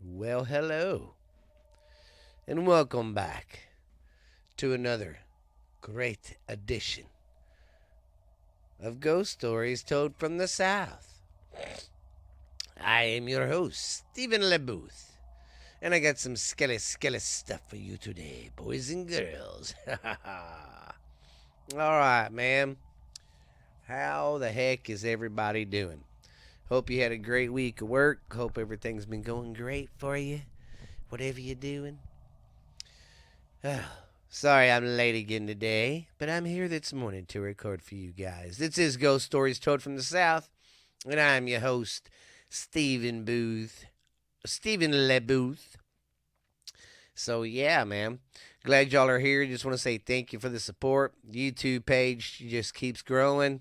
Well, hello, and welcome back to another great edition of Ghost Stories Told from the South. I am your host, Stephen LeBooth, and I got some skelly stuff for you today, boys and girls. Alright, man. How the heck is everybody doing? Hope you had a great week of work. Hope everything's been going great for you, whatever you're doing. Sorry I'm late again today, but I'm here this morning to record for you guys. This is Ghost Stories Told from the South, and I'm your host, Stephen LeBooth. So yeah, man, glad y'all are here. Just want to say thank you for the support. YouTube page just keeps growing.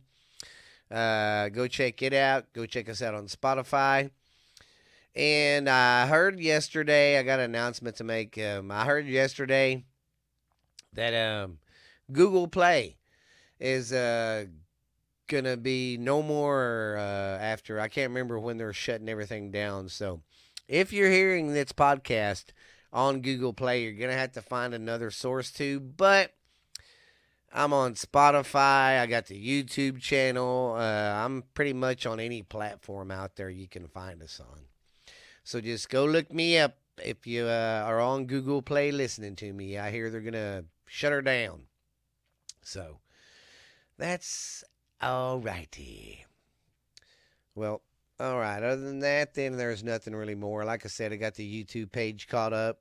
Go check it out. Go check us out on Spotify. And I heard yesterday, I got an announcement to make. I heard yesterday that Google Play is gonna be no more after. I can't remember when they're shutting everything down. So if you're hearing this podcast on Google Play, you're gonna have to find another source to. But I'm on Spotify. I got the YouTube channel. I'm pretty much on any platform out there you can find us on. So just go look me up if you are on Google Play listening to me. I hear they're gonna shut her down. So that's alrighty. Well, alright. Other than that, then there's nothing really more. Like I said, I got the YouTube page caught up.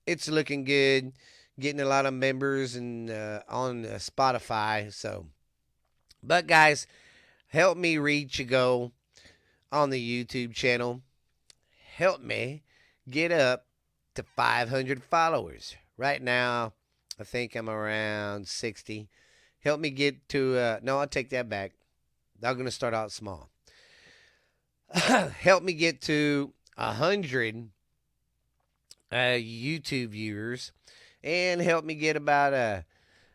It's looking good. Getting a lot of members and on Spotify. So, but guys, help me reach a goal on the YouTube channel. Help me get up to 500 followers. Right now, I think I'm around 60. Help me get to, no, I'll take that back. I'm going to start out small. Help me get to 100 YouTube viewers, and help me get about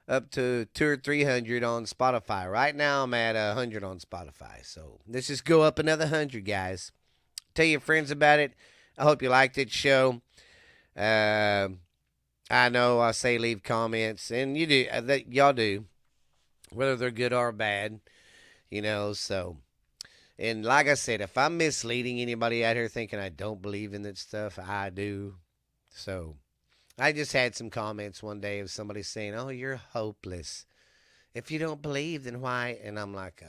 up to 200 or 300 on Spotify. Right now, I'm at 100 on Spotify. So let's just go up another 100, guys. Tell your friends about it. I hope you liked it show. I know I say leave comments, and you do. Y'all do, whether they're good or bad. So. And like I said, if I'm misleading anybody out here thinking I don't believe in that stuff, I do. So I just had some comments one day of somebody saying, "Oh, you're hopeless. If you don't believe, then why?" And I'm like,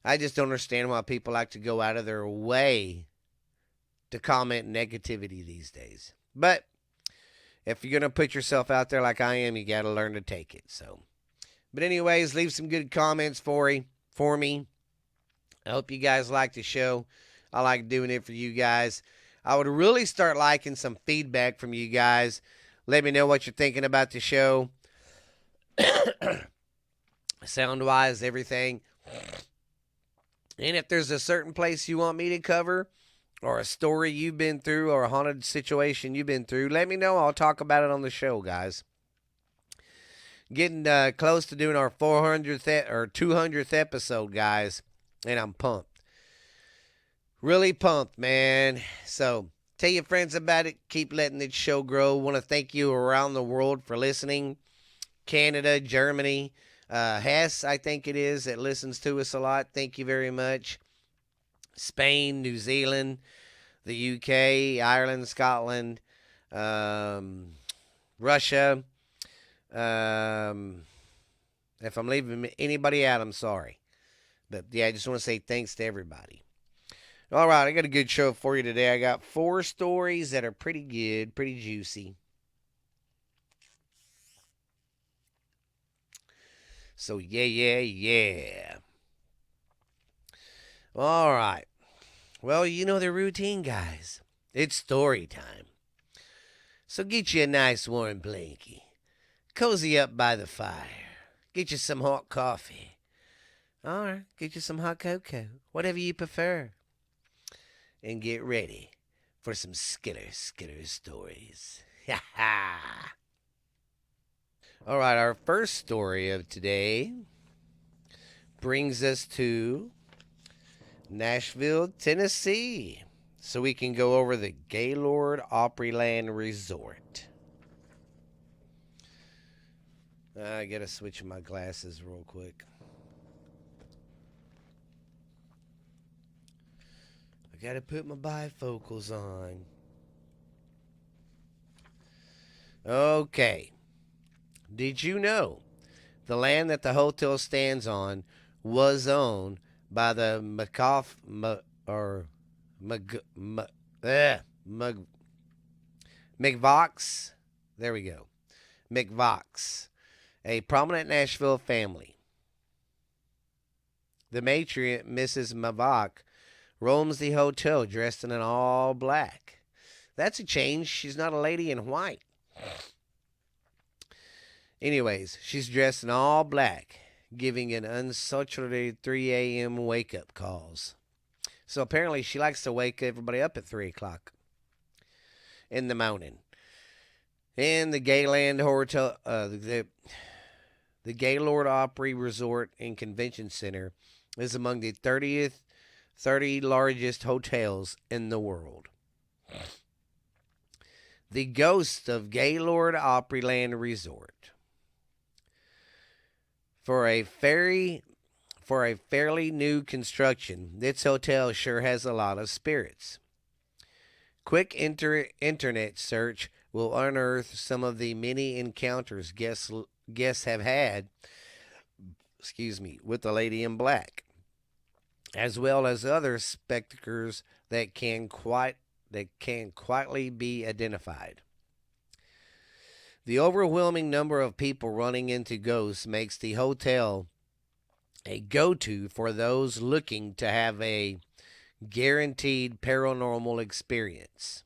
I just don't understand why people like to go out of their way to comment negativity these days. But if you're going to put yourself out there like I am, you got to learn to take it. So, but anyways, leave some good comments for me. I hope you guys like the show. I like doing it for you guys. I would really start liking some feedback from you guys. Let me know what you're thinking about the show. Sound-wise, everything. And if there's a certain place you want me to cover, or a story you've been through, or a haunted situation you've been through, let me know. I'll talk about it on the show, guys. Getting close to doing our 400th or 200th episode, guys. And I'm pumped. Really pumped, man. So tell your friends about it. Keep letting this show grow. Want to thank you around the world for listening. Canada, Germany, Hess, I think it is, that listens to us a lot. Thank you very much. Spain, New Zealand, the UK, Ireland, Scotland, Russia. If I'm leaving anybody out, I'm sorry. But yeah, I just want to say thanks to everybody. All right, I got a good show for you today. I got 4 stories that are pretty good, pretty juicy. So yeah. All right. Well, you know the routine, guys. It's story time. So get you a nice warm blankie. Cozy up by the fire. Get you some hot coffee. All right, get you some hot cocoa, whatever you prefer. And get ready for some skiller stories. Ha ha! All right, our first story of today brings us to Nashville, Tennessee. so we can go over the Gaylord Oparhland Resort. I gotta switch my glasses real quick. I gotta put my bifocals on. Okay. Did you know the land that the hotel stands on was owned by the or Mc, Mc, Mc, McVox? There we go. McVox, a prominent Nashville family. The matriarch, Mrs. Mavock, roams the hotel dressed in an all black. That's a change. She's not a lady in white. Anyways, she's dressed in all black, giving an unsaturated 3 a.m. wake up calls. So apparently she likes to wake everybody up at 3 o'clock in the morning. In the Gayland Hotel, the Gaylord Opry Resort and Convention Center is among the 30 largest hotels in the world. The ghost of Gaylord Oparhland Resort. For a fairly new construction, this hotel sure has a lot of spirits. Quick internet search will unearth some of the many encounters guests have had, with the lady in black, as well as other specters that can quietly be identified. The overwhelming number of people running into ghosts makes the hotel a go-to for those looking to have a guaranteed paranormal experience.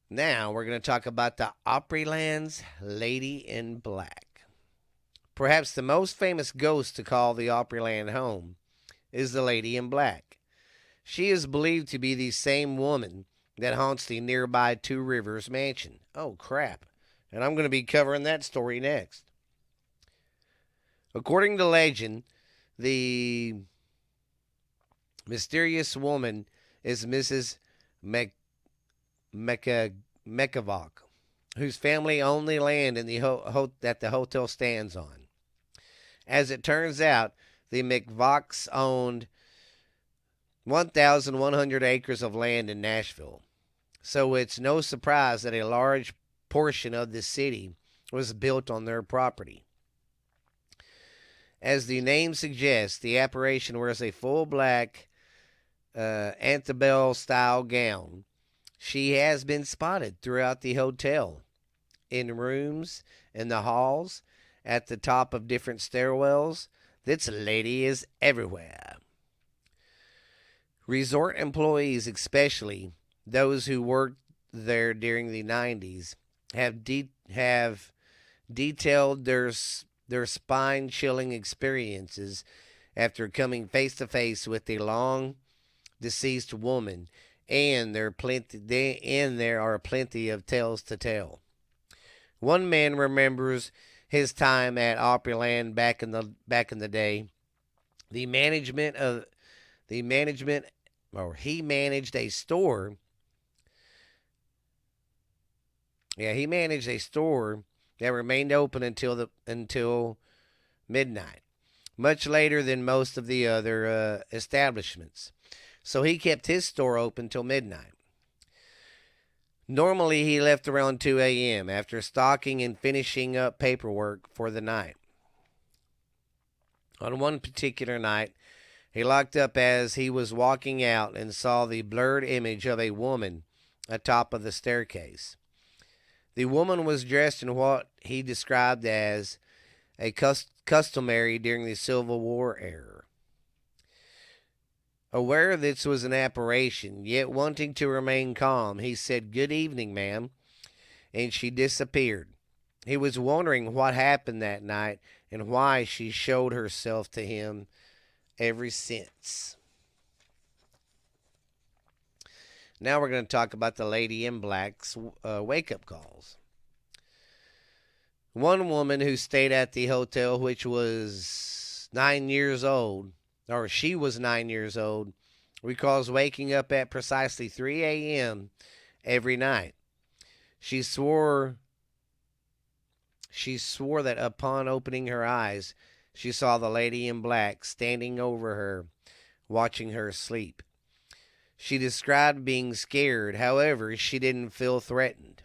Now we're going to talk about the Oparhland's Lady in Black. Perhaps the most famous ghost to call the Oparhland home is the Lady in Black. She is believed to be the same woman that haunts the nearby Two Rivers mansion. Oh, crap. And I'm going to be covering that story next. According to legend, the mysterious woman is Mrs. McVock, whose family owned the land in that the hotel stands on. As it turns out, the McVocks owned 1,100 acres of land in Nashville. So it's no surprise that a large portion of the city was built on their property. As the name suggests, the apparition wears a full black Antebellum-style gown. She has been spotted throughout the hotel, in rooms, in the halls, at the top of different stairwells. This lady is everywhere. Resort employees, especially those who worked there during the 90s, have detailed their spine-chilling experiences after coming face-to-face with a long-deceased woman, and there are plenty of tales to tell. One man remembers his time at Opryland back in the day. He managed a store. Yeah, he managed a store that remained open until midnight, much later than most of the other establishments. So he kept his store open till midnight. Normally, he left around 2 a.m. after stocking and finishing up paperwork for the night. On one particular night, he locked up as he was walking out and saw the blurred image of a woman atop of the staircase. The woman was dressed in what he described as a customary during the Civil War era. Aware this was an apparition, yet wanting to remain calm, he said, "Good evening, ma'am," and she disappeared. He was wondering what happened that night and why she showed herself to him ever since. Now we're going to talk about the Lady in Black's wake-up calls. One woman who stayed at the hotel, which was 9 years old, or she was 9 years old, recalls waking up at precisely 3 a.m. every night. She swore that upon opening her eyes, she saw the lady in black standing over her, watching her sleep. She described being scared, however, she didn't feel threatened.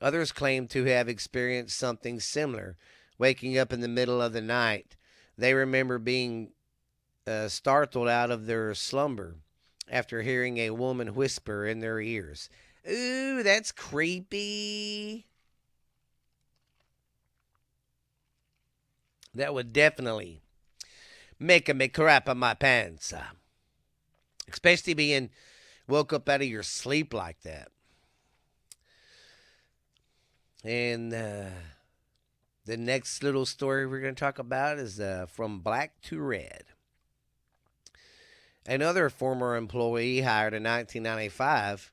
Others claim to have experienced something similar, waking up in the middle of the night. They remember being startled out of their slumber after hearing a woman whisper in their ears. Ooh, that's creepy. That would definitely make me crap on my pants. Especially being woke up out of your sleep like that. And the next little story we're going to talk about is From Black to Red. Another former employee hired in 1995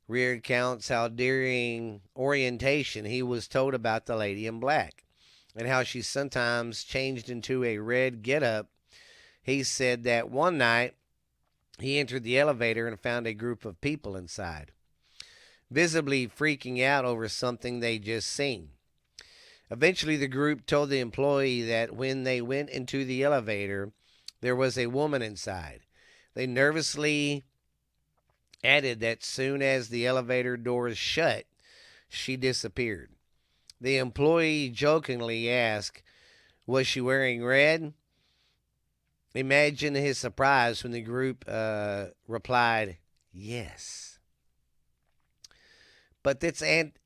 recounts how during orientation he was told about the lady in black and how she sometimes changed into a red getup. He said that one night he entered the elevator and found a group of people inside, visibly freaking out over something they just seen. Eventually, the group told the employee that when they went into the elevator, there was a woman inside. They nervously added that soon as the elevator doors shut, she disappeared. The employee jokingly asked, "Was she wearing red?" Imagine his surprise when the group replied, "Yes." But this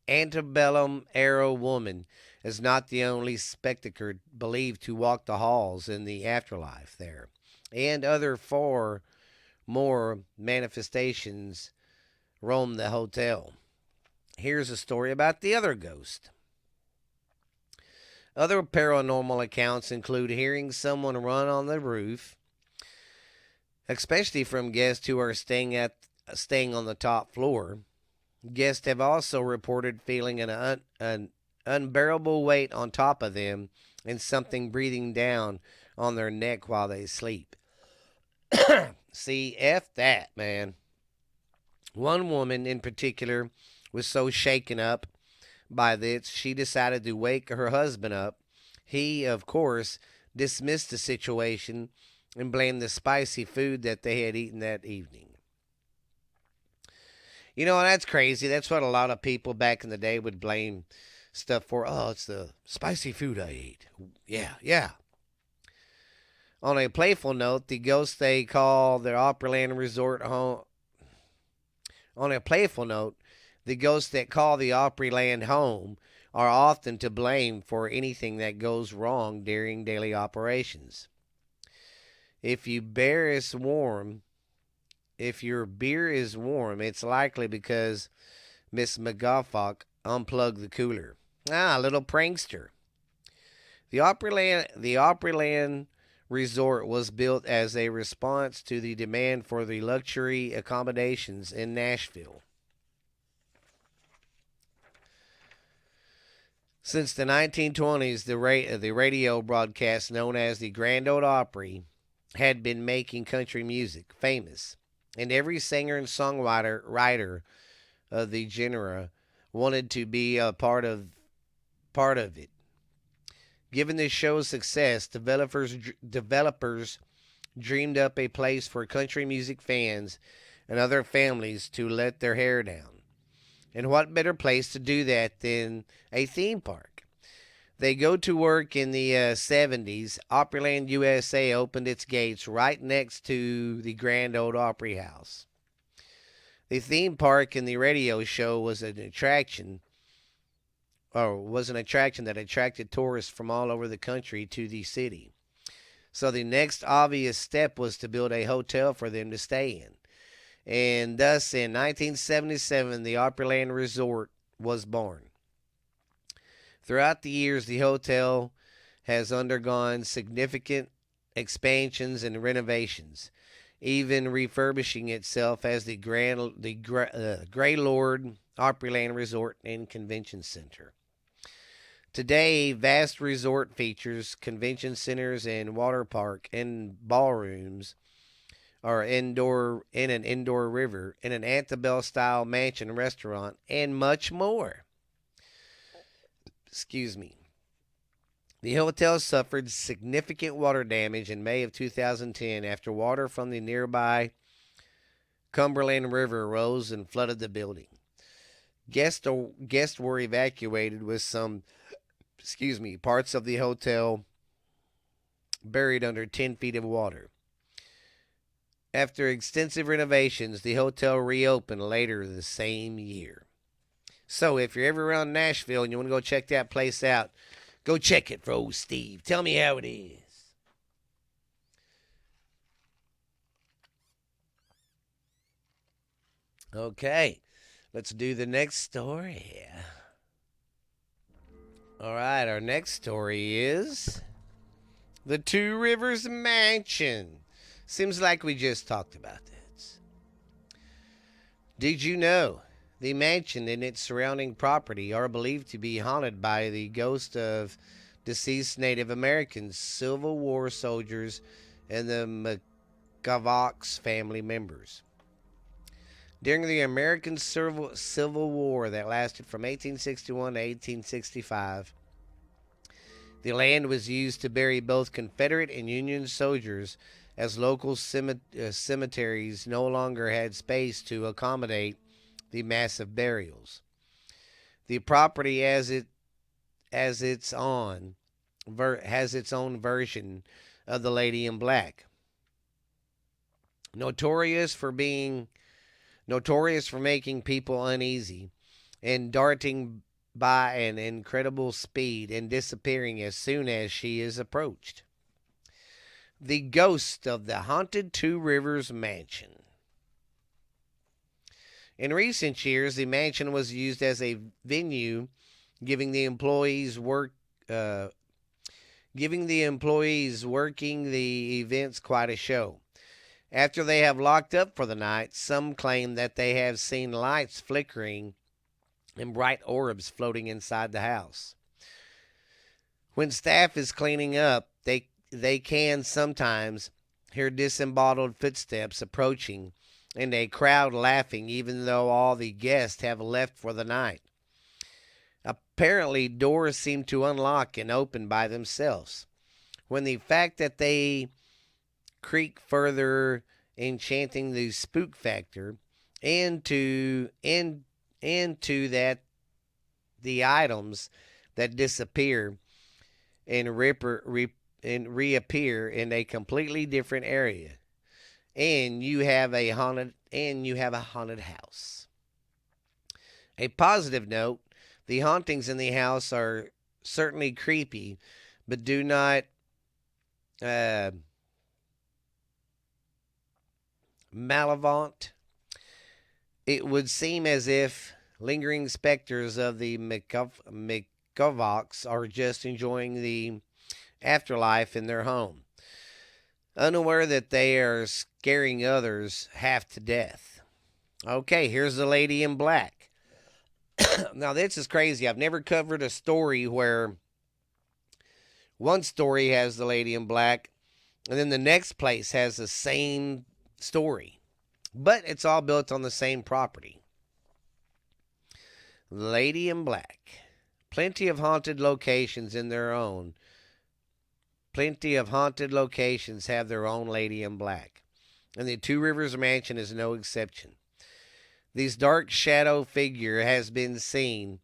antebellum era woman is not the only spectator believed to walk the halls in the afterlife there, and other far more manifestations roam the hotel. Here's a story about the other ghost. Other paranormal accounts include hearing someone run on the roof, especially from guests who are staying on the top floor. Guests have also reported feeling an unbearable weight on top of them and something breathing down on their neck while they sleep. See, F that, man. One woman in particular was so shaken up by this, she decided to wake her husband up. He, of course, dismissed the situation and blamed the spicy food that they had eaten that evening. You know, that's crazy. That's what a lot of people back in the day would blame stuff for. Oh, it's the spicy food I ate. Yeah, yeah. On a playful note, the ghosts they call their Oparhland Resort home. On a playful note, the ghosts that call the Opryland home are often to blame for anything that goes wrong during daily operations. If your beer is warm, it's likely because Miss McGawfock unplugged the cooler. Ah, a little prankster. The Opryland Resort was built as a response to the demand for the luxury accommodations in Nashville. Since the 1920s, the radio broadcast known as the Grand Ole Opry had been making country music famous, and every singer and songwriter of the genre wanted to be a part of it. Given the show's success, developers dreamed up a place for country music fans and other families to let their hair down. And what better place to do that than a theme park? They go to work in the 70s. Opryland USA opened its gates right next to the Grand Ole Opry House. The theme park and the radio show was an attraction that attracted tourists from all over the country to the city. So the next obvious step was to build a hotel for them to stay in. And thus, in 1977, the Opryland Resort was born. Throughout the years, the hotel has undergone significant expansions and renovations, even refurbishing itself as the Gaylord Oparhland Resort and Convention Center. Today, vast resort features convention centers and water park and ballrooms or an indoor river, in an antebellum style mansion restaurant, and much more. Excuse me. The hotel suffered significant water damage in May of 2010 after water from the nearby Cumberland River rose and flooded the building. Guests were evacuated with some, parts of the hotel buried under 10 feet of water. After extensive renovations, the hotel reopened later the same year. So if you're ever around Nashville and you want to go check that place out, go check it for old Steve. Tell me how it is. Okay, let's do the next story. All right, our next story is the Two Rivers Mansion. Seems like we just talked about this. Did you know the mansion and its surrounding property are believed to be haunted by the ghost of deceased Native Americans, Civil War soldiers, and the McGavock's family members? During the American Civil War that lasted from 1861 to 1865, the land was used to bury both Confederate and Union soldiers, as local cemeteries no longer had space to accommodate the massive burials. The property has its own version of the Lady in Black, notorious for making people uneasy and darting by an incredible speed and disappearing as soon as she is approached. The ghost of the haunted Two Rivers Mansion. In recent years, the mansion was used as a venue, giving the employees working the events quite a show. After they have locked up for the night, some claim that they have seen lights flickering and bright orbs floating inside the house. When staff is cleaning up, they can sometimes hear disembodied footsteps approaching and a crowd laughing even though all the guests have left for the night. Apparently, doors seem to unlock and open by themselves, when the fact that they creak further enchanting the spook factor, and to that the items that disappear and reappear in a completely different area, and you have a haunted house. A positive note: the hauntings in the house are certainly creepy, but do not malevolent. It would seem as if lingering specters of the McGovocks are just enjoying the afterlife in their home, unaware that they are scaring others half to death. Okay, here's the Lady in Black. Now, this is crazy. I've never covered a story where one story has the Lady in Black, and then the next place has the same story, but it's all built on the same property. Lady in Black. Plenty of haunted locations have their own Lady in Black, and the Two Rivers Mansion is no exception. This dark shadow figure has been seen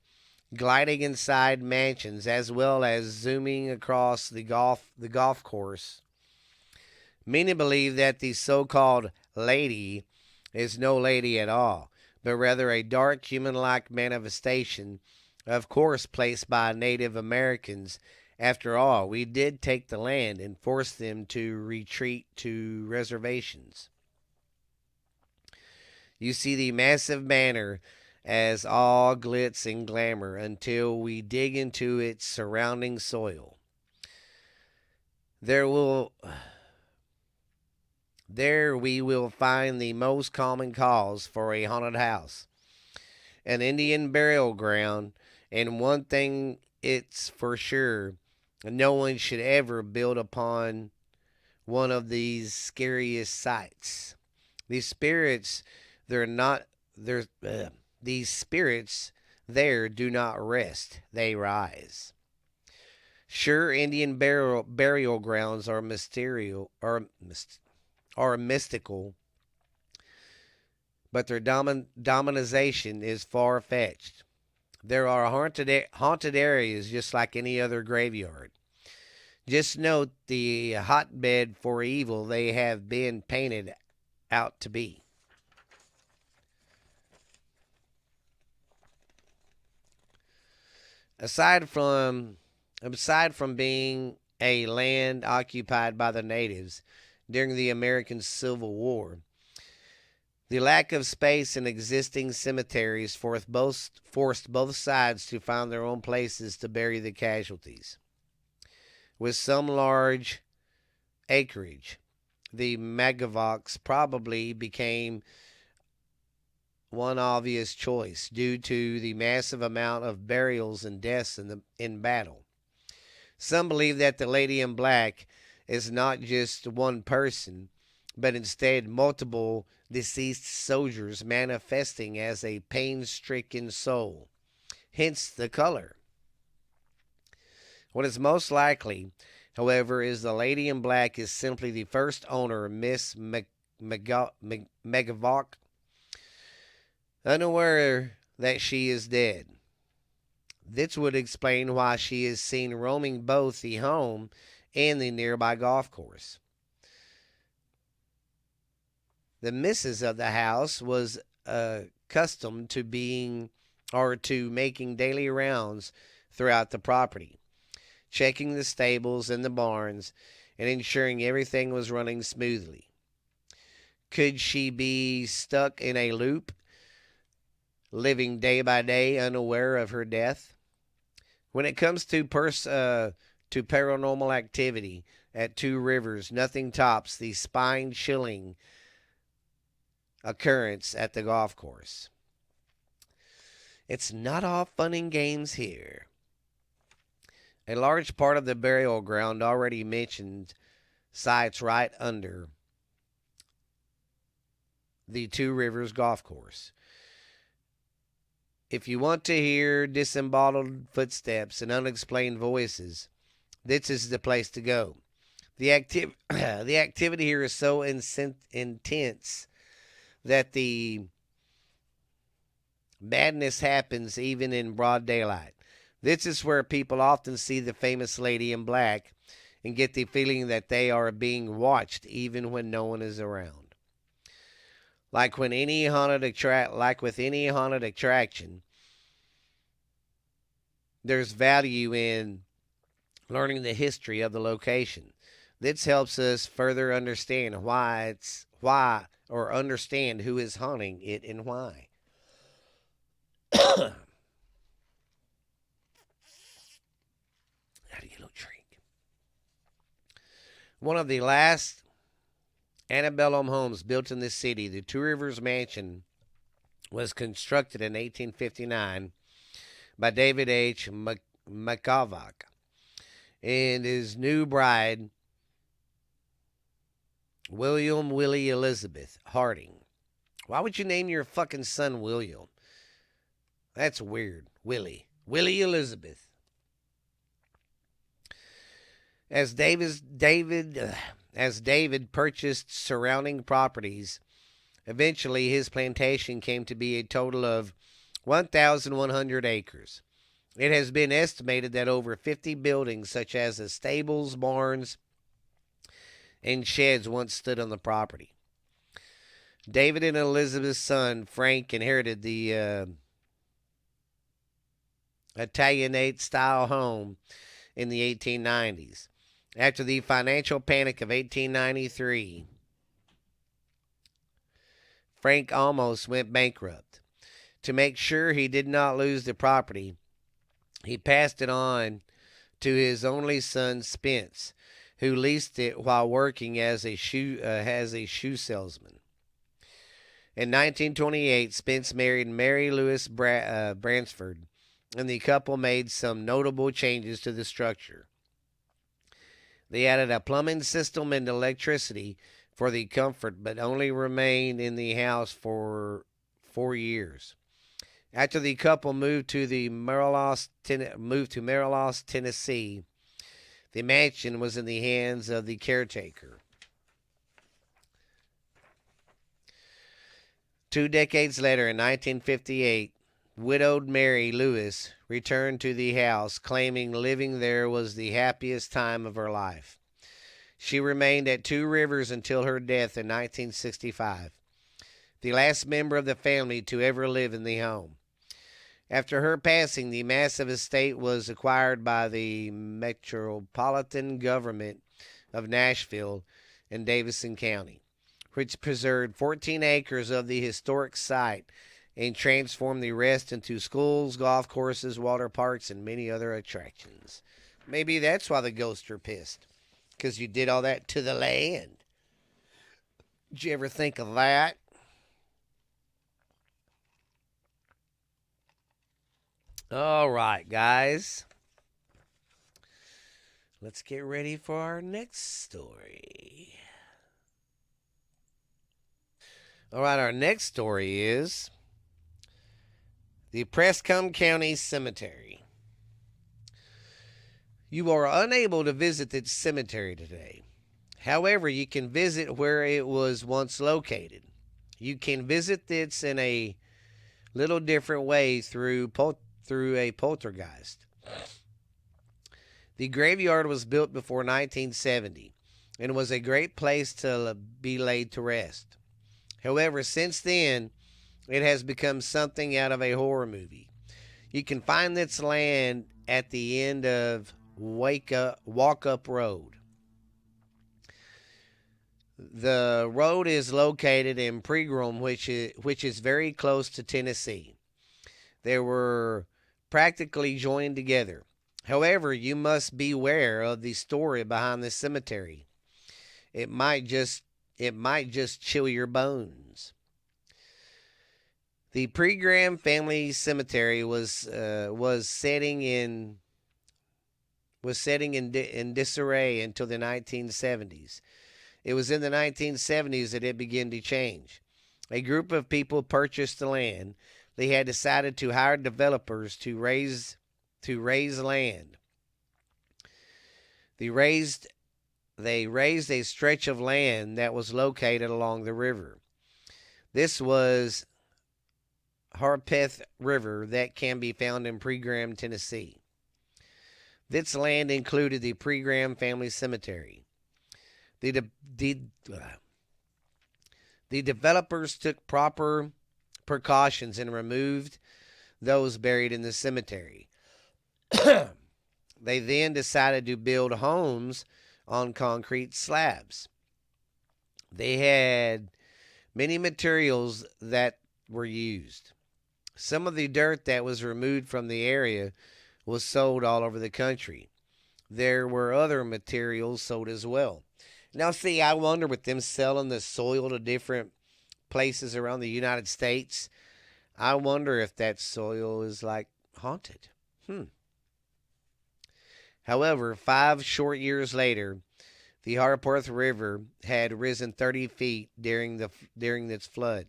gliding inside mansions as well as zooming across the golf course. Many believe that the so-called lady is no lady at all, but rather a dark human-like manifestation, of course placed by Native Americans. After all, we did take the land and force them to retreat to reservations. You see the massive manor as all glitz and glamour until we dig into its surrounding soil. There we will find the most common cause for a haunted house: an Indian burial ground, and one thing it's for sure no one should ever build upon one of these scariest sites. These spirits, they're not, they're, these spirits there do not rest, they rise. Sure, Indian burial grounds are are mystical, but their dominization is far fetched. There are haunted areas just like any other graveyard. Just note the hotbed for evil they have been painted out to be. Aside from aside from being a land occupied by the natives during the American Civil War, the lack of space in existing cemeteries forced both sides to find their own places to bury the casualties. With some large acreage, the Megavox probably became one obvious choice due to the massive amount of burials and deaths in battle. Some believe that the Lady in Black is not just one person, but instead multiple deceased soldiers manifesting as a pain-stricken soul, hence the color. What is most likely, however, is the Lady in Black is simply the first owner, Miss Megavock, unaware that she is dead. This would explain why she is seen roaming both the home and the nearby golf course. The missus of the house was accustomed to making daily rounds throughout the property, checking the stables and the barns, and ensuring everything was running smoothly. Could she be stuck in a loop, living day by day unaware of her death? When it comes to paranormal activity at Two Rivers, nothing tops the spine-chilling occurrence at the golf course. It's not all fun and games here. A large part of the burial ground already mentioned sites right under the Two Rivers golf course. If you want to hear disembodied footsteps and unexplained voices, this is the place to go. The activity here is so intense that the madness happens even in broad daylight. This is where people often see the famous Lady in Black and get the feeling that they are being watched even when no one is around. Like with any haunted attraction, there's value in learning the history of the location. This helps us further understand understand who is haunting it and why. Gotta get a little drink. One of the last antebellum homes built in this city, the Two Rivers Mansion, was constructed in 1859 by David H. McCovach and his new bride, William Willie Elizabeth Harding. Why would you name your fucking son William? That's weird. Willie Elizabeth. As David purchased surrounding properties, eventually his plantation came to be a total of 1,100 acres. It has been estimated that over 50 buildings, such as the stables, barns, and sheds, once stood on the property. David and Elizabeth's son, Frank, inherited the Italianate-style home in the 1890s. After the financial panic of 1893, Frank almost went bankrupt. To make sure he did not lose the property, he passed it on to his only son, Spence, who leased it while working as a shoe salesman. In 1928, Spence married Mary Louise Bransford, and the couple made some notable changes to the structure. They added a plumbing system and electricity for the comfort, but only remained in the house for 4 years. After the couple moved to Marilos, Tennessee, the mansion was in the hands of the caretaker. 2 decades later, in 1958, widowed Mary Lewis returned to the house, claiming living there was the happiest time of her life. She remained at Two Rivers until her death in 1965, the last member of the family to ever live in the home. After her passing, the massive estate was acquired by the metropolitan government of Nashville and Davidson County, which preserved 14 acres of the historic site and transformed the rest into schools, golf courses, water parks, and many other attractions. Maybe that's why the ghosts are pissed, because you did all that to the land. Did you ever think of that? All right, guys. Let's get ready for our next story. All right, our next story is the Pregram County Cemetery. You are unable to visit the cemetery today. However, you can visit where it was once located. You can visit this in a little different way through a poltergeist. The graveyard was built before 1970 and was a great place to be laid to rest. However, since then, it has become something out of a horror movie. You can find this land at the end of Walk Up Road. The road is located in Pregram, which is very close to Tennessee. They were practically joined together. However, you must beware of the story behind the cemetery. It might just chill your bones. The Pregram family cemetery was setting in disarray until the 1970s. It was in the 1970s that it began to change. A group of people purchased the land. They had decided to hire developers to raise land. They raised a stretch of land that was located along the river. This was Harpeth River that can be found in Pregram, Tennessee. This land included the Pregram family cemetery. The developers took proper precautions and removed those buried in the cemetery. They then decided to build homes on concrete slabs. They had many materials that were used. Some of the dirt that was removed from the area was sold all over the country. There were other materials sold as well. Now, see, I wonder with them selling the soil to different places around the United States, I wonder if that soil is like haunted. However, 5 short years later, the Harpeth River had risen 30 feet during its flood.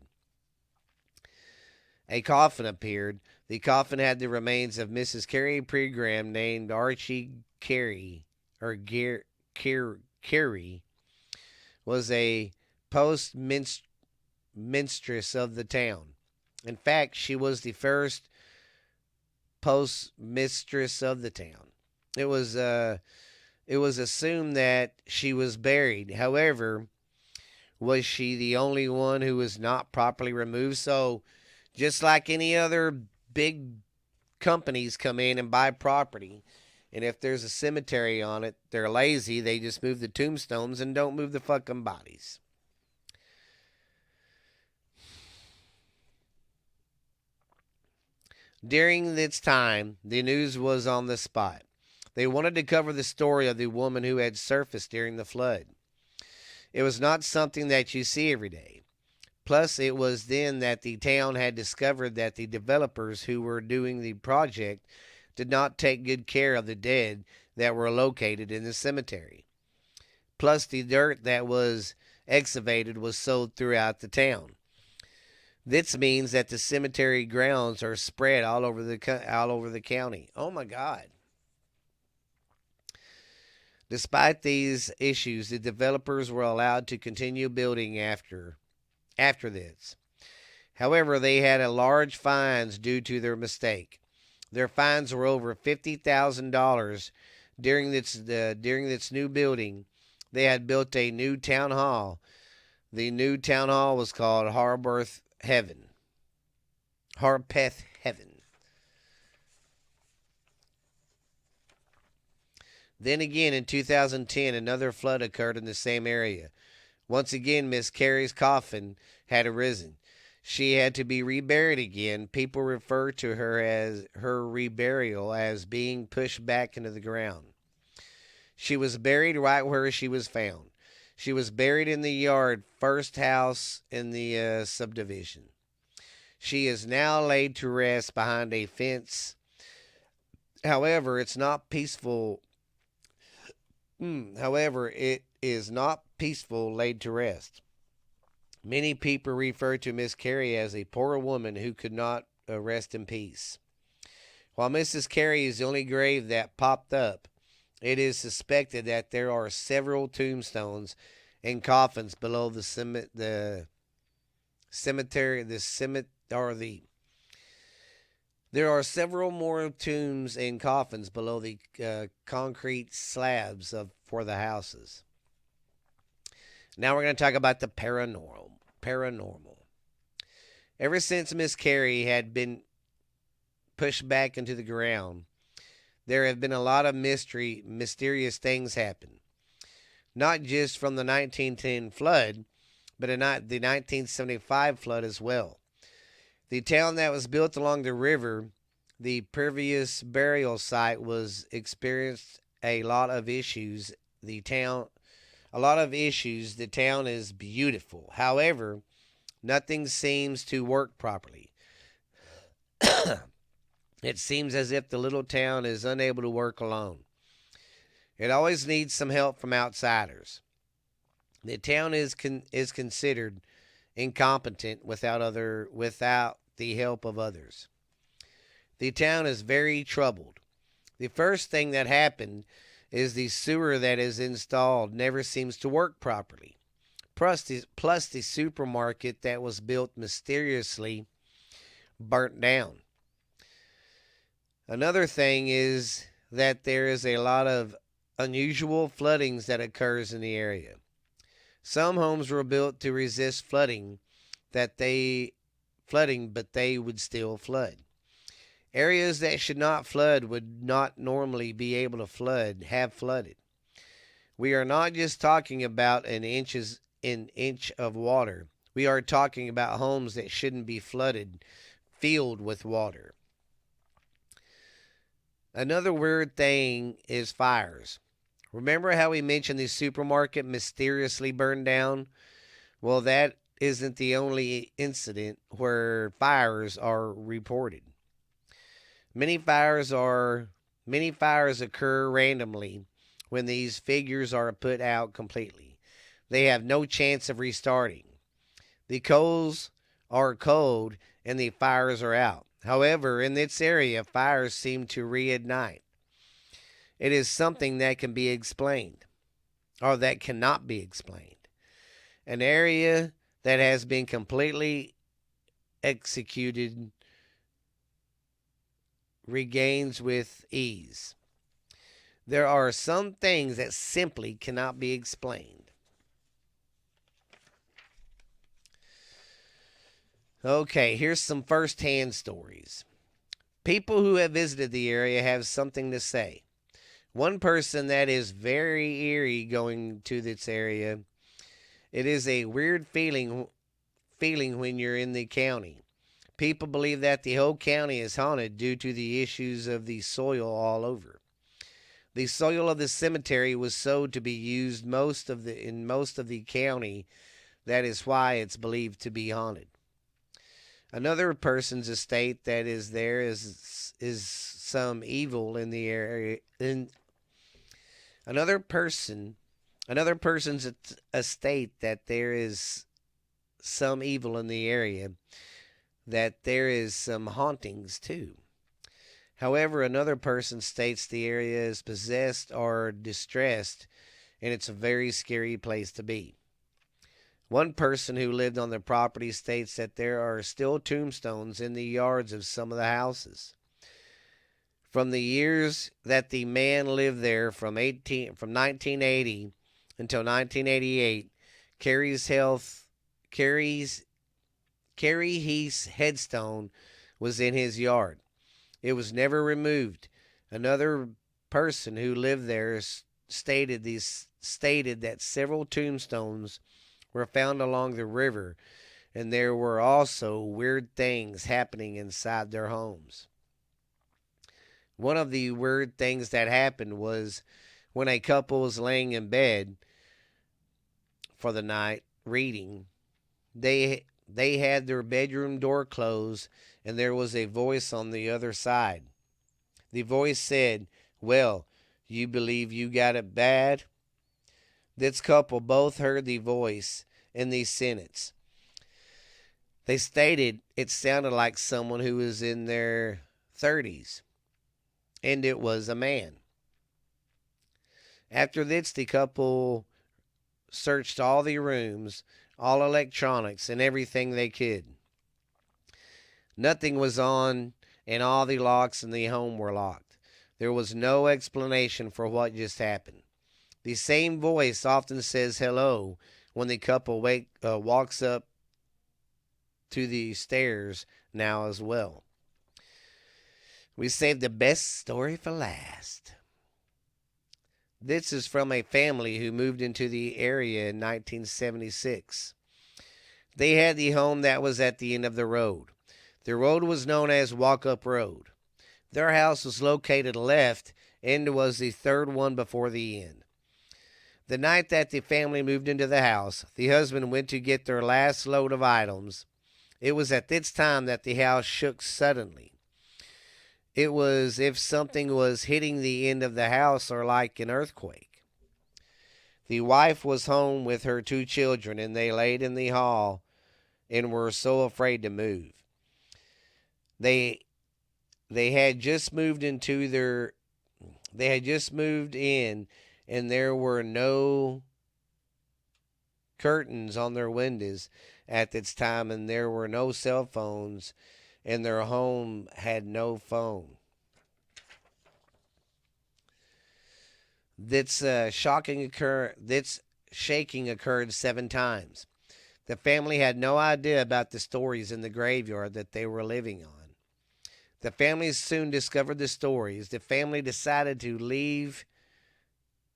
A coffin appeared. The coffin had the remains of Mrs. Carrie Pregram, named Archie Carey, or Carey, was a postmistress of the town. In fact, she was the first postmistress of the town. It was assumed that she was buried. However, was she the only one who was not properly removed? So, just like any other big companies come in and buy property, and if there's a cemetery on it, they're lazy. They just move the tombstones and don't move the fucking bodies. During this time, the news was on the spot. They wanted to cover the story of the woman who had surfaced during the flood. It was not something that you see every day. Plus, it was then that the town had discovered that the developers who were doing the project did not take good care of the dead that were located in the cemetery. Plus, the dirt that was excavated was sold throughout the town. This means that the cemetery grounds are spread all over the county. Oh my God. Despite these issues, the developers were allowed to continue building after this. However, they had a large fines due to their mistake. Their fines were over $50,000 during this new building. They had built a new town hall. The new town hall was called Harpeth Heaven. Harpeth Heaven. Then again in 2010, another flood occurred in the same area. Once again, Miss Carey's coffin had arisen. She had to be reburied again. People refer to her reburial as being pushed back into the ground. She was buried right where she was found. She was buried in the yard, first house in the subdivision. She is now laid to rest behind a fence. However, it's not peaceful. However, it is not peaceful laid to rest. Many people refer to Miss Carey as a poor woman who could not rest in peace. While Mrs. Carey is the only grave that popped up, it is suspected that there are several tombstones and coffins below the cemetery. There are several more tombs and coffins below the concrete slabs for the houses. Now we're going to talk about the paranormal. Ever since Miss Carey had been pushed back into the ground, there have been a lot of mysterious things happen. Not just from the 1910 flood, but the 1975 flood as well. The town that was built along the river, the previous burial site, was experienced a lot of issues. The town is beautiful. However, nothing seems to work properly. It seems as if the little town is unable to work alone. It always needs some help from outsiders. The town is considered incompetent without the help of others. The town is very troubled. The first thing that happened is the sewer that is installed never seems to work properly. Plus the supermarket that was built mysteriously burnt down. Another thing is that there is a lot of unusual floodings that occurs in the area. Some homes were built to resist flooding, but they would still flood. Areas that should not flood would not normally be able to have flooded. We are not just talking about an inch of water. We are talking about homes that shouldn't be flooded, filled with water. Another weird thing is fires. Remember how we mentioned the supermarket mysteriously burned down? Well, that isn't the only incident where fires are reported. Many fires occur randomly when these figures are put out completely. They have no chance of restarting. The coals are cold and the fires are out. However, in this area, fires seem to reignite. It is something that can be explained, or that cannot be explained. An area that has been completely executed regains with ease. There are some things that simply cannot be explained. Okay, here's some first-hand stories. People who have visited the area have something to say. One person that is very eerie going to this area. It is a weird feeling when you're in the county. People believe that the whole county is haunted due to the issues of the soil all over. The soil of the cemetery was sold to be used in most of the county That is why it's believed to be haunted. Another person's estate that is there is some evil in the area. In another person, another person's estate that there is some evil in the area. That there is some hauntings too. However, another person states the area is possessed or distressed, and it's a very scary place to be. One person who lived on the property states that there are still tombstones in the yards of some of the houses. From the years that the man lived there from 1980 until 1988, Carrie's health Carrie's Carrie Heath's headstone was in his yard. It was never removed. Another person who lived there stated that several tombstones were found along the river, and there were also weird things happening inside their homes. One of the weird things that happened was when a couple was laying in bed for the night reading, they had their bedroom door closed, and there was a voice on the other side. The voice said, "Well, you believe you got it bad?" This couple both heard the voice in the sentence. They stated it sounded like someone who was in their 30s, and it was a man. After this, the couple searched all the rooms, all electronics, and everything they could. Nothing was on, and all the locks in the home were locked. There was no explanation for what just happened. The same voice often says hello when the couple walks up to the stairs now as well. We saved the best story for last. This is from a family who moved into the area in 1976. They had the home that was at the end of the road. The road was known as Walk Up Road. Their house was located left and was the third one before the end. The night that the family moved into the house, the husband went to get their last load of items. It was at this time that the house shook suddenly. It was if something was hitting the end of the house or like an earthquake. The wife was home with her 2 children, and they laid in the hall and were so afraid to move. They had just moved in, and there were no curtains on their windows at this time, and there were no cell phones, and their home had no phone. This shaking occurred 7 times. The family had no idea about the stories in the graveyard that they were living on. The family soon discovered the stories. The family decided to leave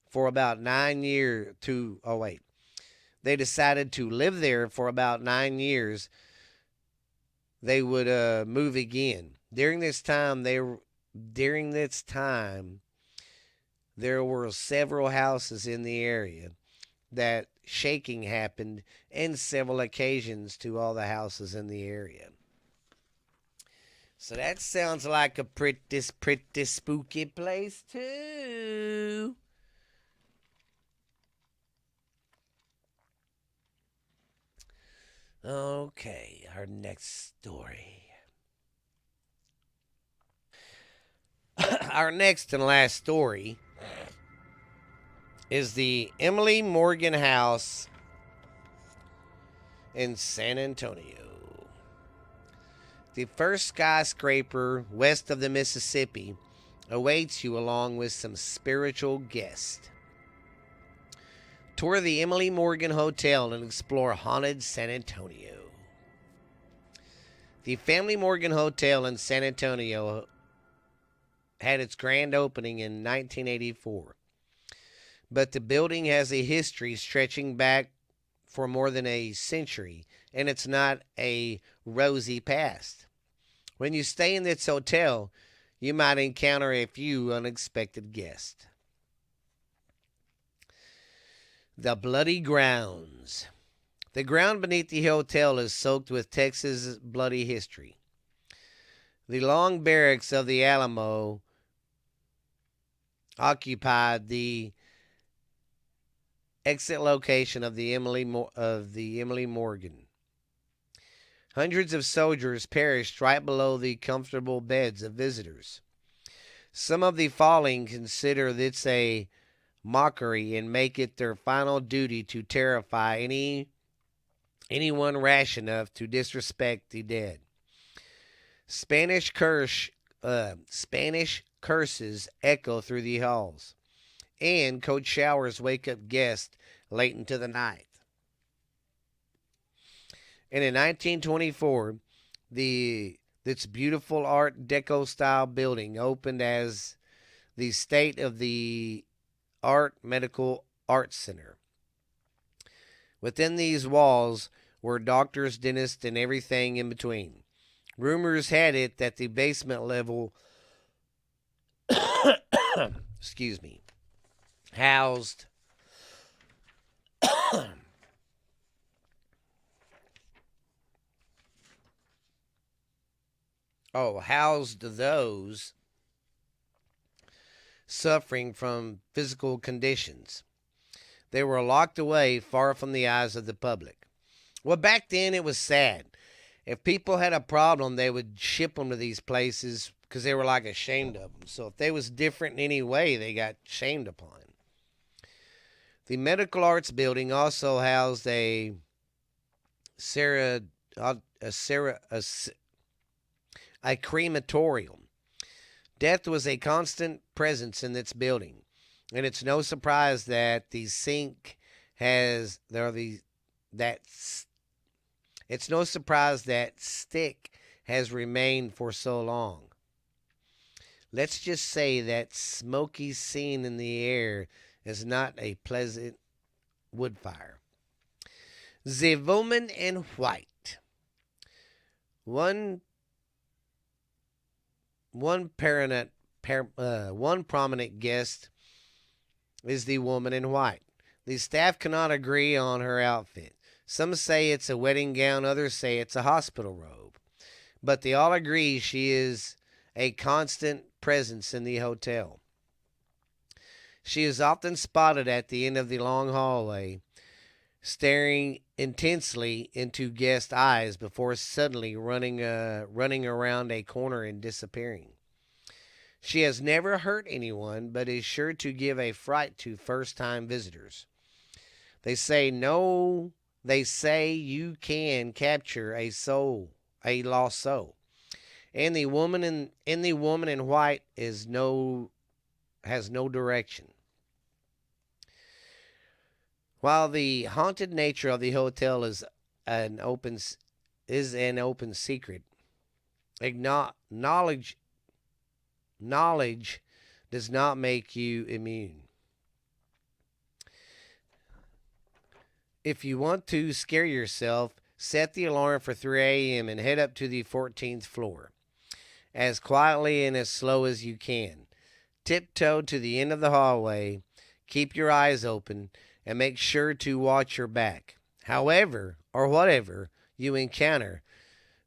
for about 9 years They decided to live there for about 9 years. They would move again. During this time, there were several houses in the area that shaking happened, and several occasions to all the houses in the area. So that sounds like a pretty spooky place too. Okay, our next story. Our next and last story is the Emily Morgan House in San Antonio. The first skyscraper west of the Mississippi awaits you along with some spiritual guests. Tour the Emily Morgan Hotel and explore haunted San Antonio. The Family Morgan Hotel in San Antonio had its grand opening in 1984. But the building has a history stretching back for more than a century, and it's not a rosy past. When you stay in this hotel, you might encounter a few unexpected guests. The Bloody Grounds. The ground beneath the hotel is soaked with Texas' bloody history. The long barracks of the Alamo occupied the exit location of the Emily Morgan. Hundreds of soldiers perished right below the comfortable beds of visitors. Some of the fallen consider this a mockery and make it their final duty to terrify anyone rash enough to disrespect the dead. Spanish curses echo through the halls, and cold showers wake up guests late into the night. And in 1924, this beautiful Art Deco style building opened as the State of the Art Medical Arts Center. Within these walls were doctors, dentists, and everything in between. Rumors had it that the basement level excuse me, housed housed those suffering from physical conditions. They were locked away far from the eyes of the public. Well, back then it was sad. If people had a problem, they would ship them to these places because they were like ashamed of them. So if they was different in any way, they got shamed upon. The Medical Arts Building also housed a crematorium. Death was a constant presence in this building, and it's no surprise that the sink has it's no surprise that stick has remained for so long. Let's just say that smoky scene in the air is not a pleasant wood fire. The woman in white. One prominent guest is the woman in white. The staff cannot agree on her outfit. Some say it's a wedding gown, others say it's a hospital robe. But they all agree she is a constant presence in the hotel. She is often spotted at the end of the long hallway, staring intensely into guest eyes before suddenly running around a corner and disappearing. She has never hurt anyone, but is sure to give a fright to first-time visitors. They say you can capture a lost soul, and the woman in white has no direction. While the haunted nature of the hotel is an open secret, knowledge does not make you immune. If you want to scare yourself, set the alarm for 3 a.m. and head up to the 14th floor as quietly and as slow as you can. Tiptoe to the end of the hallway, keep your eyes open, and make sure to watch your back. However, or whatever you encounter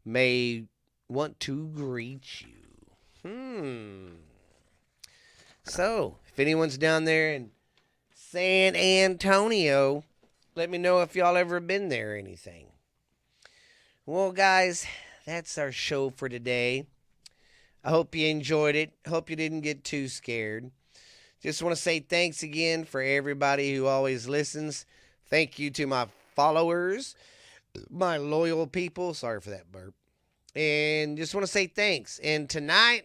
may want to greet you. So, if anyone's down there in San Antonio, let me know if y'all ever been there or anything. Well, guys, that's our show for today. I hope you enjoyed it. Hope you didn't get too scared. Just want to say thanks again for everybody who always listens. Thank you to my followers, my loyal people. Sorry for that burp. And just want to say thanks. And tonight,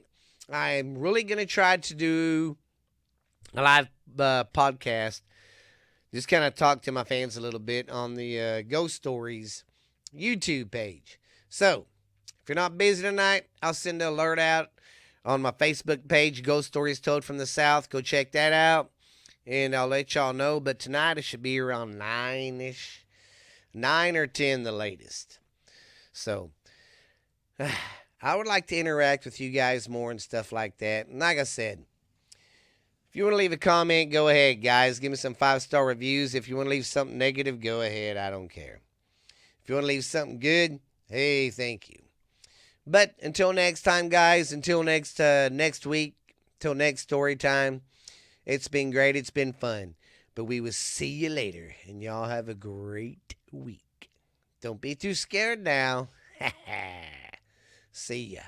I'm really going to try to do a live podcast. Just kind of talk to my fans a little bit on the Ghost Stories YouTube page. So, if you're not busy tonight, I'll send an alert out on my Facebook page, Ghost Stories Told from the South. Go check that out, and I'll let y'all know. But tonight, it should be around 9-ish. 9 or 10 the latest. So, I would like to interact with you guys more and stuff like that. And like I said, if you want to leave a comment, go ahead, guys. Give me some 5-star reviews. If you want to leave something negative, go ahead. I don't care. If you want to leave something good, hey, thank you. But until next time, guys, until next week, till next story time, it's been great. It's been fun. But we will see you later, and y'all have a great week. Don't be too scared now. See ya.